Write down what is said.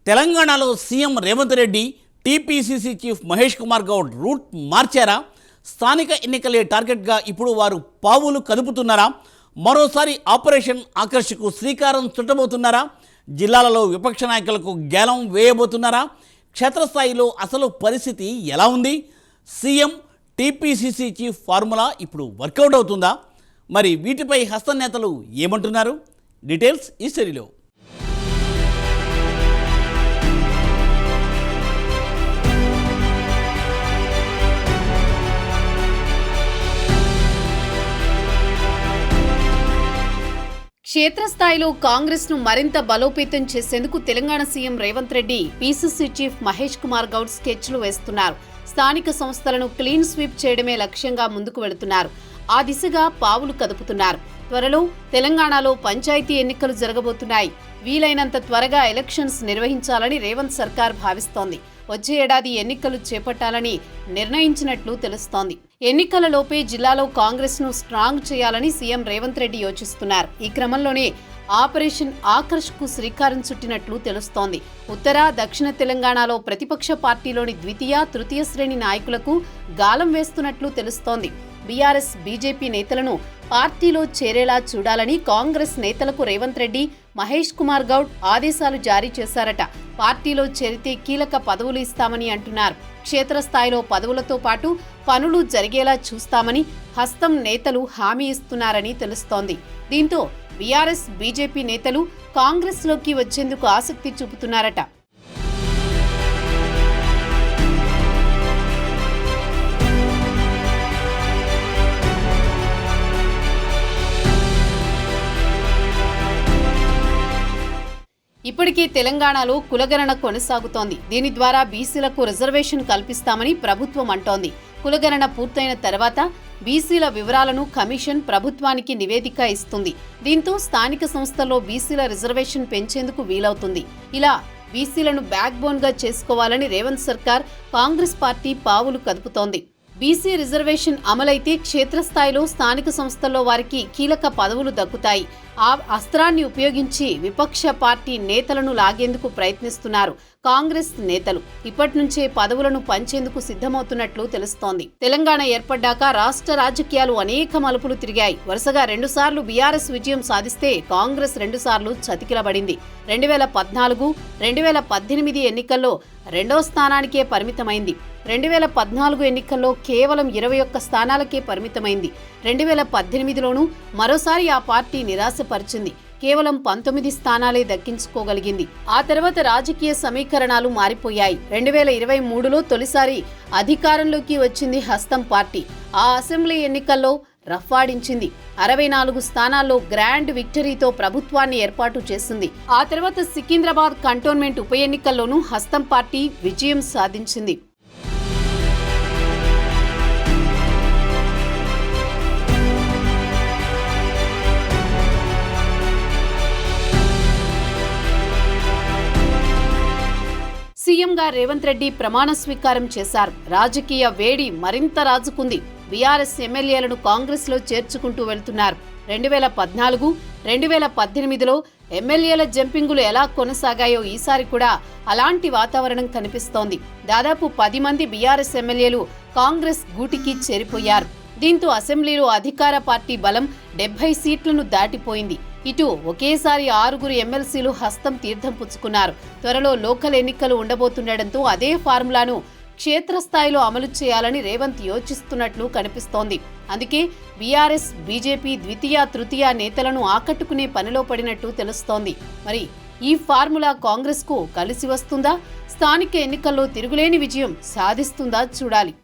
తెలంగాణలో CM Revanth Reddy TPCC chief Mahesh Kumar Goud route మార్చారా? స్థానిక ఎన్నికలే టార్గెట్గా ఇప్పుడు వారు పావులు కదుపుతున్నారా? మరోసారి ఆపరేషన్ ఆకర్షకు శ్రీకారం చుట్టబోతున్నారా? జిల్లాలలో విపక్ష నాయకులకు గేలం వేయబోతున్నారా? క్షేత్రస్థాయిలో అసలు పరిస్థితి ఎలా ఉంది? సీఎం టీపీసీసీ చీఫ్ ఫార్ములా ఇప్పుడు వర్కౌట్ అవుతుందా? మరి వీటిపై హస్త నేతలు ఏమంటున్నారు? డీటెయిల్స్ ఈ స్టోరీలో. క్షేత్రస్థాయిలో కాంగ్రెస్ ను మరింత బలోపేతం చేసేందుకు Telangana CM Revanth Reddy PCC chief Mahesh Kumar Goud స్కెచ్లు వేస్తున్నారు. స్థానిక సంస్థలను క్లీన్ స్వీప్ చేయడమే లక్ష్యంగా ముందుకు వెళుతున్నారు. ఆ దిశగా పావులు కదుపుతున్నారు. త్వరలో తెలంగాణలో పంచాయతీ ఎన్నికలు జరగబోతున్నాయి. వీలైనంత త్వరగా ఎలక్షన్స్ నిర్వహించాలని రేవంత్ సర్కార్ భావిస్తోంది. వచ్చే ఏడాది ఎన్నికలు చేపట్టాలని నిర్ణయించినట్లు తెలుస్తోంది. ఎన్నికలలోపే జిల్లాలో కాంగ్రెస్ ను స్ట్రాంగ్ చేయాలని సీఎం రేవంత్ రెడ్డి యోచిస్తున్నారు. ఈ క్రమంలోనే ఆపరేషన్ ఆకర్ష్కు శ్రీకారం చుట్టినట్లు తెలుస్తోంది. ఉత్తర దక్షిణ తెలంగాణలో ప్రతిపక్ష పార్టీలోని ద్వితీయ తృతీయ శ్రేణి నాయకులకు గాలం వేస్తున్నట్లు తెలుస్తోంది. బీఆర్ఎస్ బీజేపీ నేతలను పార్టీలో చేరేలా చూడాలని కాంగ్రెస్ నేతలకు రేవంత్ రెడ్డి మహేష్ కుమార్ గౌడ్ ఆదేశాలు జారీ చేశారట. పార్టీలో చేరితే కీలక పదవులు ఇస్తామని అంటున్నారు. క్షేత్రస్థాయిలో పదవులతో పాటు పనులు జరిగేలా చూస్తామని హస్తం నేతలు హామీ ఇస్తున్నారని తెలుస్తోంది. దీంతో బీఆర్ఎస్ బీజేపీ నేతలు కాంగ్రెస్లోకి వచ్చేందుకు ఆసక్తి చూపుతున్నారట. ఇప్పటికీ తెలంగాణలో కులగణన కొనసాగుతోంది. దీని ద్వారా బీసీలకు రిజర్వేషన్ కల్పిస్తామని ప్రభుత్వం అంటోంది. కులగణన పూర్తయిన తర్వాత బీసీల వివరాలను కమిషన్ ప్రభుత్వానికి నివేదిక ఇస్తుంది. దీంతో స్థానిక సంస్థల్లో బీసీల రిజర్వేషన్ పెంచేందుకు వీలవుతుంది. ఇలా బీసీలను బ్యాక్ బోన్ గా చేసుకోవాలని రేవంత్ సర్కార్ కాంగ్రెస్ పార్టీ పావులు కదుపుతోంది. బీసీ రిజర్వేషన్ అమలైతే క్షేత్రస్థాయిలో స్థానిక సంస్థల్లో వారికి కీలక పదవులు దక్కుతాయి. ఆ అస్త్రాన్ని ఉపయోగించి విపక్ష పార్టీ నేతలను లాగేందుకు ప్రయత్నిస్తున్నారు కాంగ్రెస్ నేతలు. ఇప్పటి నుంచే పదవులను పంచేందుకు సిద్ధమవుతున్నట్లు తెలుస్తోంది. తెలంగాణ ఏర్పడ్డాక రాష్ట్ర రాజకీయాలు అనేక మలుపులు తిరిగాయి. వరుసగా 2 సార్లు బీఆర్ఎస్ విజయం సాధిస్తే కాంగ్రెస్ 2 సార్లు చతికిలబడింది. 2014, 2018 ఎన్నికల్లో 2వ స్థానానికే పరిమితమైంది. 2014 ఎన్నికల్లో కేవలం 21 స్థానాలకే పరిమితమైంది. 2018లోనూ మరోసారి ఆ పార్టీ నిరాశపరిచింది. కేవలం 19 స్థానాలే దక్కించుకోగలిగింది. ఆ తర్వాత రాజకీయ సమీకరణాలు మారిపోయాయి. 2023లో తొలిసారి అధికారంలోకి వచ్చింది హస్తం పార్టీ. ఆ అసెంబ్లీ ఎన్నికల్లో రఫ్ఫాడించింది. 64 స్థానాల్లో గ్రాండ్ విక్టరీతో ప్రభుత్వాన్ని ఏర్పాటు చేసింది. ఆ తర్వాత సికింద్రాబాద్ కంటోన్మెంట్ ఉప ఎన్నికల్లోనూ హస్తం పార్టీ విజయం సాధించింది. సీఎంగా రేవంత్ రెడ్డి ప్రమాణ స్వీకారం చేశారు. రాజకీయ వేడి మరింత రాజుకుంది. బీఆర్ఎస్ ఎమ్మెల్యేలను కాంగ్రెస్ లో చేర్చుకుంటూ వెళ్తున్నారు. 2014, 2018లో ఎమ్మెల్యేల జంపింగులు ఎలా కొనసాగాయో ఈసారి కూడా అలాంటి వాతావరణం కనిపిస్తోంది. దాదాపు 10 మంది బీఆర్ఎస్ ఎమ్మెల్యేలు కాంగ్రెస్ గూటికి చేరిపోయారు. దీంతో అసెంబ్లీలో అధికార పార్టీ బలం 70 సీట్లను దాటిపోయింది. ఇటు ఒకేసారి 6 ఎమ్మెల్సీలు హస్తం తీర్థం పుచ్చుకున్నారు. త్వరలో లోకల్ ఎన్నికలు ఉండబోతుండటంతో అదే ఫార్ములాను క్షేత్రస్థాయిలో అమలు చేయాలని రేవంత్ యోచిస్తున్నట్లు కనిపిస్తోంది. అందుకే బీఆర్ఎస్ బీజేపీ ద్వితీయ తృతీయ నేతలను ఆకట్టుకునే పనిలో పడినట్టు తెలుస్తోంది. మరి ఈ ఫార్ములా కాంగ్రెస్ కు కలిసి వస్తుందా? స్థానిక ఎన్నికల్లో తిరుగులేని విజయం సాధిస్తుందా చూడాలి.